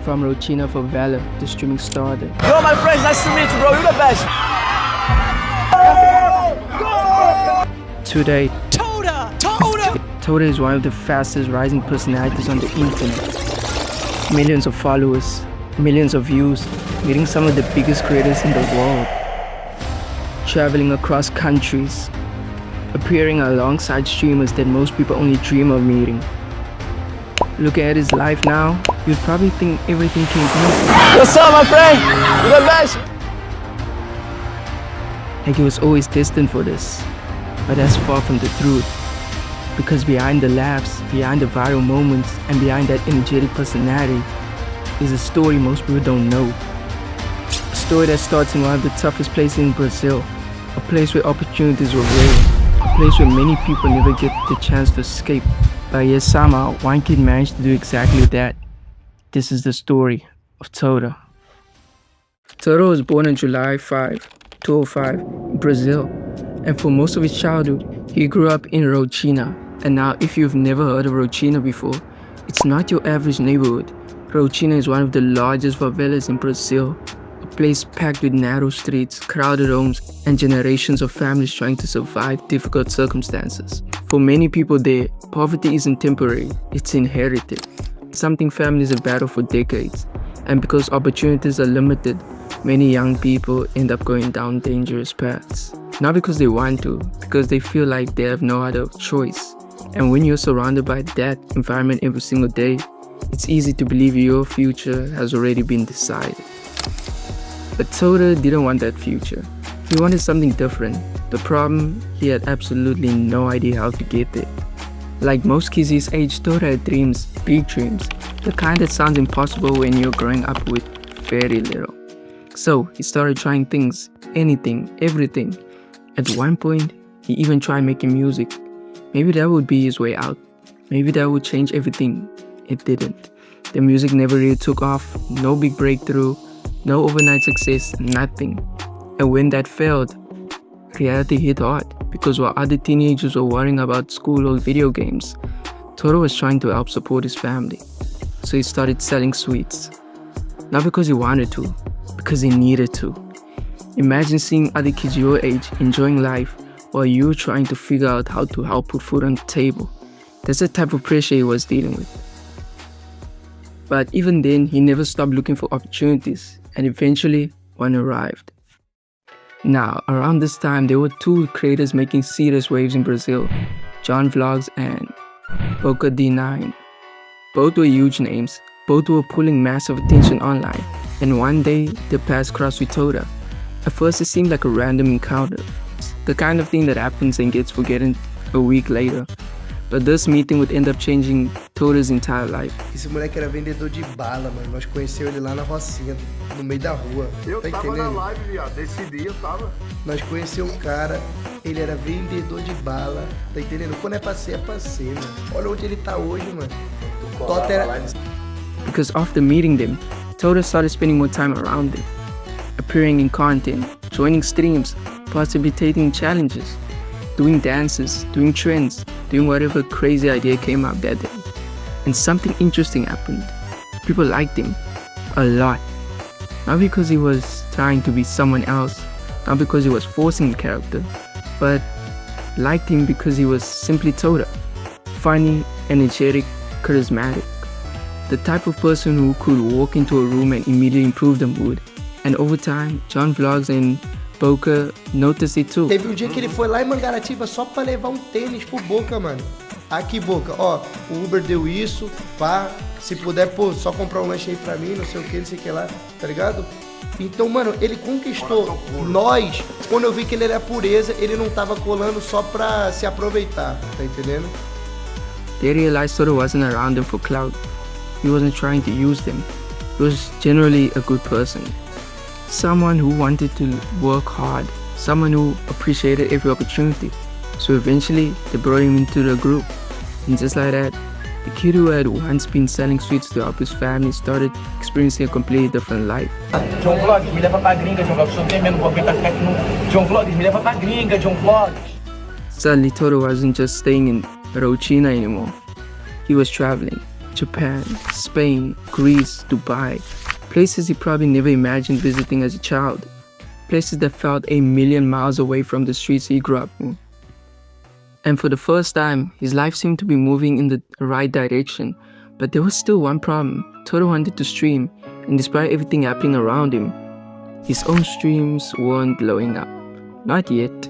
From Rotina favela to streaming stardom. Yo, my friends, nice to meet you, bro. You're the best. Today, Tota! Tota is one of the fastest rising personalities on the internet. Millions of followers, millions of views, meeting some of the biggest creators in the world. Traveling across countries, appearing alongside streamers that most people only dream of meeting. Looking at his life now, you'd probably think everything came easy. What's up, my friend? You're the best. Like he was always destined for this. But that's far from the truth. Because behind the laughs, behind the viral moments, and behind that energetic personality is a story most people don't know. A story that starts in one of the toughest places in Brazil. A place where opportunities were rare. A place where many people never get the chance to escape. But yet somehow, one kid managed to do exactly that. This is the story of Tota. Tota was born on July 5, 2005, in Brazil. And for most of his childhood, he grew up in Rotina. And now, if you've never heard of Rotina before, it's not your average neighborhood. Rotina is one of the largest favelas in Brazil. A place packed with narrow streets, crowded homes, and generations of families trying to survive difficult circumstances. For many people there, poverty isn't temporary, it's inherited. Something families have battled for decades. And because opportunities are limited, many young people end up going down dangerous paths. Not because they want to, because they feel like they have no other choice. And when you're surrounded by that environment every single day, it's easy to believe your future has already been decided. But Tota didn't want that future. He wanted something different. The problem, he had absolutely no idea how to get there. Like most kids his age, Tota had dreams, big dreams, the kind that sounds impossible when you're growing up with very little. So he started trying things, anything, everything. At one point, he even tried making music. Maybe that would be his way out. Maybe that would change everything. It didn't. The music never really took off, no big breakthrough, no overnight success, nothing. And when that failed, reality hit hard, because while other teenagers were worrying about school or video games, Tota was trying to help support his family. So he started selling sweets. Not because he wanted to, because he needed to. Imagine seeing other kids your age enjoying life while you're trying to figure out how to help put food on the table. That's the type of pressure he was dealing with. But even then, he never stopped looking for opportunities, and eventually, one arrived. Now, around this time, there were two creators making serious waves in Brazil, John Vlogs and Boca D9. Both were huge names, both were pulling massive attention online, and one day, their paths crossed with Tota. At first, it seemed like a random encounter, the kind of thing that happens and gets forgotten a week later. But this meeting would end up changing Tota's entire life. Esse moleque era vendedor de bala, mano. Nós conhecemos ele lá na Rocinha, no meio da rua. Eu tá tava entendendo? na live, viado. Desse dia eu tava. Nós conhecemos um cara, ele era vendedor de bala, tá entendendo? Quando é pra ser, mano. Olha onde ele tá hoje, mano. Tota era... Because after meeting them, Tota started spending more time around them, appearing in content, joining streams, participating in challenges, doing dances, doing trends, doing whatever crazy idea came up that day. And something interesting happened. People liked him a lot. Not because he was trying to be someone else, not because he was forcing the character, but liked him because he was simply Tota. Funny, energetic, charismatic. The type of person who could walk into a room and immediately improve the mood. And over time, John Vlogs and Boca noticed it too. Teve um dia que ele foi lá em Mangaratiba só pra levar um tênis pro Boca, mano. Aqui, Boca, ó, o Uber deu isso, pá, se puder, pô, só comprar um lanche aí pra mim, não sei o que, não sei o que lá, tá ligado? Então, mano, ele conquistou nós, quando eu vi que ele era pureza, ele não tava colando só pra se aproveitar, tá entendendo? They realized Tota wasn't around them for clout. He wasn't trying to use them. He was generally a good person. Someone who wanted to work hard. Someone who appreciated every opportunity. So eventually, they brought him into the group. And just like that, the kid who had once been selling sweets to help his family started experiencing a completely different life. John Vlogs, me leva pra gringa, John Vlogs. Tô temendo, vou aguentar ficar aqui no... John Vlogs, me leva pra gringa, John Vlogs. Suddenly, Tota wasn't just staying in Rotina anymore. He was traveling. Japan, Spain, Greece, Dubai, places he probably never imagined visiting as a child, places that felt a million miles away from the streets he grew up in. And for the first time, his life seemed to be moving in the right direction, but there was still one problem. Tota wanted to stream, and despite everything happening around him, his own streams weren't blowing up. Not yet.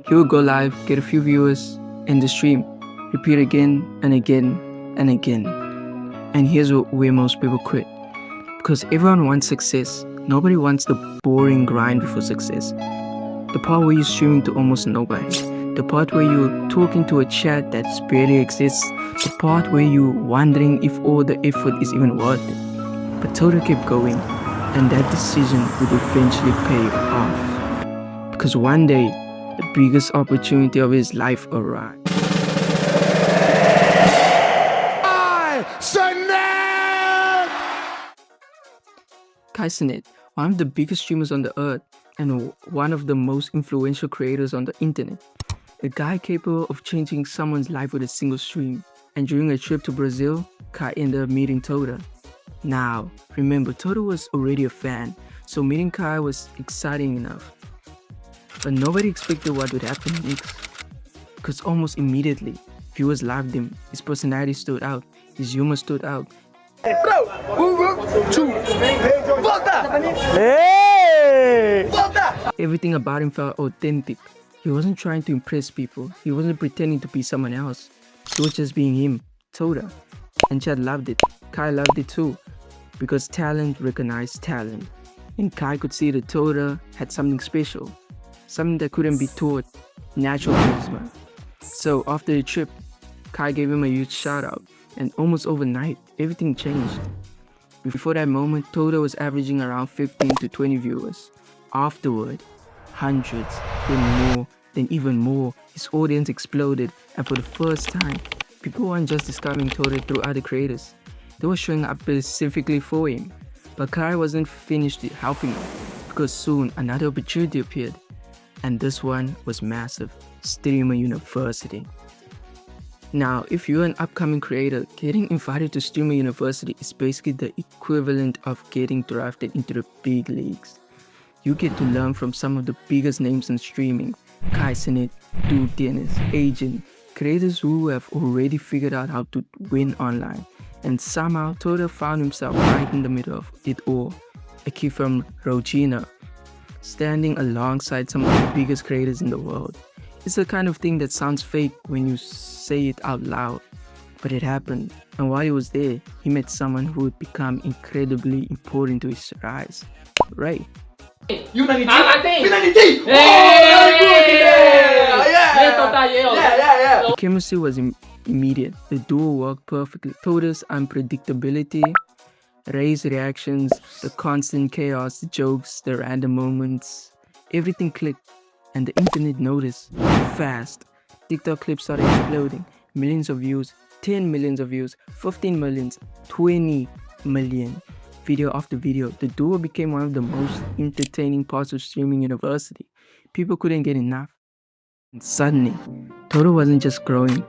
He would go live, get a few viewers, end the stream, repeat again and again and again. And here's where most people quit. Because everyone wants success. Nobody wants the boring grind before success. The part where you're streaming to almost nobody. The part where you're talking to a chat that barely exists. The part where you're wondering if all the effort is even worth it. But Tota kept going, and that decision would eventually pay off. Because one day, the biggest opportunity of his life arrived. Kai Cenat, one of the biggest streamers on the earth and one of the most influential creators on the internet. A guy capable of changing someone's life with a single stream. And during a trip to Brazil, Kai ended up meeting Tota. Now, remember, Tota was already a fan, so meeting Kai was exciting enough. But nobody expected what would happen next. Because almost immediately, viewers loved him, his personality stood out, his humor stood out. Everything about him felt authentic. He wasn't trying to impress people, he wasn't pretending to be someone else. He was just being him, Tota. And Chad loved it, Kai loved it too. Because talent recognized talent. And Kai could see that Tota had something special. Something that couldn't be taught, natural charisma. So after the trip, Kai gave him a huge shout out, and almost overnight, everything changed. Before that moment, Tota was averaging around 15 to 20 viewers. Afterward, hundreds, then more, then even more. His audience exploded, and for the first time, people weren't just discovering Tota through other creators. They were showing up specifically for him. But Kai wasn't finished helping him, because soon another opportunity appeared. And this one was massive, Streamer University. Now, if you're an upcoming creator, getting invited to Streamer University is basically the equivalent of getting drafted into the big leagues. You get to learn from some of the biggest names in streaming, Kai Cenat, Duke Dennis, Agent, creators who have already figured out how to win online. And somehow, Tota found himself right in the middle of it all. A kid from Regina, standing alongside some of the biggest creators in the world. It's the kind of thing that sounds fake when you say it out loud, but it happened. And while he was there, he met someone who would become incredibly important to his rise. Ray. Unity! Unity! Unity! Oh, very good! Yeah! The chemistry was immediate. The duo worked perfectly. Tota's unpredictability, Ray's reactions, the constant chaos, the jokes, the random moments, everything clicked. And the internet noticed fast. TikTok clips started exploding. Millions of views, 10 millions of views, 15 millions, 20 million. Video after video, the duo became one of the most entertaining parts of Streaming University. People couldn't get enough. And suddenly, Tota wasn't just growing,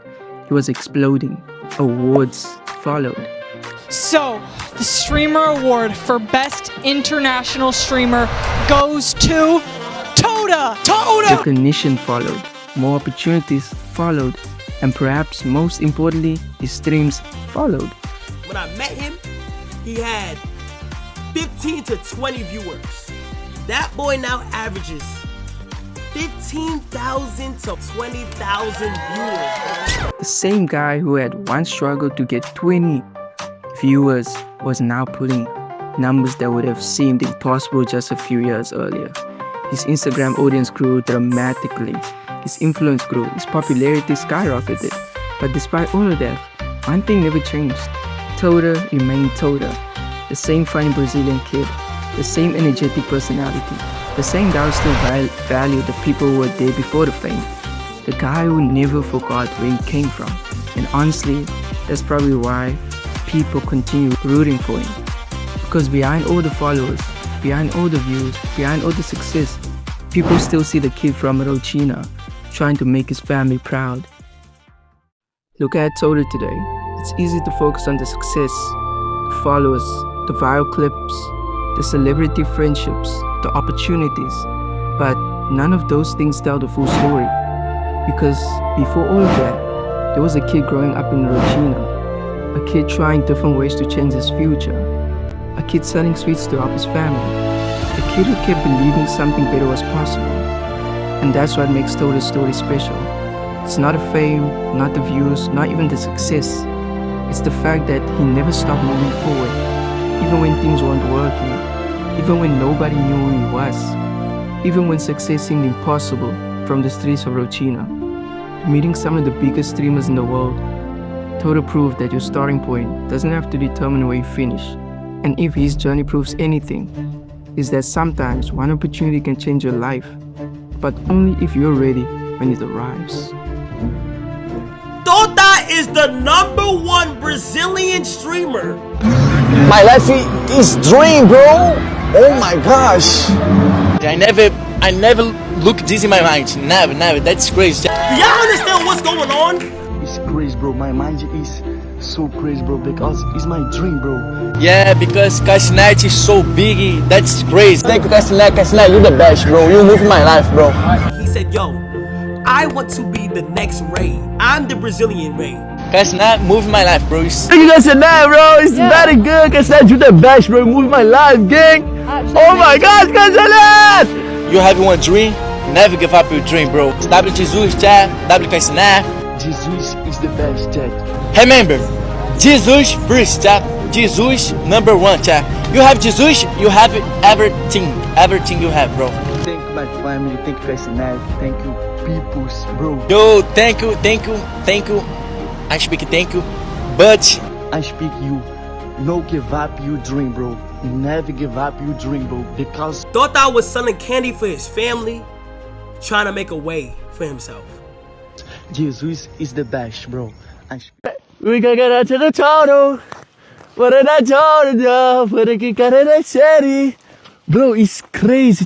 he was exploding. Awards followed. So, the Streamer Award for Best International Streamer goes to Tota! Tota! Recognition followed, more opportunities followed, and perhaps most importantly, his streams followed. When I met him, he had 15 to 20 viewers. That boy now averages 15,000 to 20,000 viewers. The same guy who had once struggled to get 20 viewers was now putting numbers that would have seemed impossible just a few years earlier. His Instagram audience grew dramatically. His influence grew, his popularity skyrocketed. But despite all of that, one thing never changed. Tota remained Tota. The same funny Brazilian kid, the same energetic personality, the same guy who still valued the people who were there before the fame. The guy who never forgot where he came from. And honestly, that's probably why people continue rooting for him. Because behind all the followers, behind all the views, behind all the success, people still see the kid from Regina trying to make his family proud. Look at Tota today. It's easy to focus on the success, the followers, the viral clips, the celebrity friendships, the opportunities, but none of those things tell the full story. Because before all of that, there was a kid growing up in Regina, a kid trying different ways to change his future, a kid selling sweets to help his family, a kid who kept believing something better was possible. And that's what makes Tota's story special. It's not the fame, not the views, not even the success. It's the fact that he never stopped moving forward, even when things weren't working, even when nobody knew who he was, even when success seemed impossible from the streets of Regina. Meeting some of the biggest streamers in the world, Tota proved that your starting point doesn't have to determine where you finish. And if his journey proves anything, is that sometimes one opportunity can change your life, but only if you're ready when it arrives. Tota is the #1 Brazilian streamer. My life is dream, bro. Oh my gosh. I never look this in my mind. Never. That's crazy. Do y'all understand what's going on? It's crazy, bro. My mind is so crazy, bro, because it's my dream, bro. Yeah, because Cassinet is so big. That's crazy. Thank you, Cassinet. Cassinet, you're the best, bro. You moved my life, bro. He said, yo, I want to be the next Ray. I'm the Brazilian Ray. Cassinet moved my life, bro. Thank you, Cassinet, bro. It's very good. Cassinet, you're the best, bro. You moved my life, gang. Oh my gosh, Cassinet! You have one dream, never give up your dream, bro. W Jesus, chat. W Cassinet. Jesus is the best, chat. Remember, Jesus first, chat. Jesus #1, chat. You have Jesus, you have everything you have, bro. Thank you, my family. Thank you, Cassinet. Thank you, peoples, bro. Yo, thank you. I speak thank you, but I speak you. No give up your dream, bro. Never give up your dream, bro. Because Tota was selling candy for his family, trying to make a way for himself. Jesus is the best, bro. We can get out to the total. What did I told you? Put a kick out of that city. Bro, it's crazy.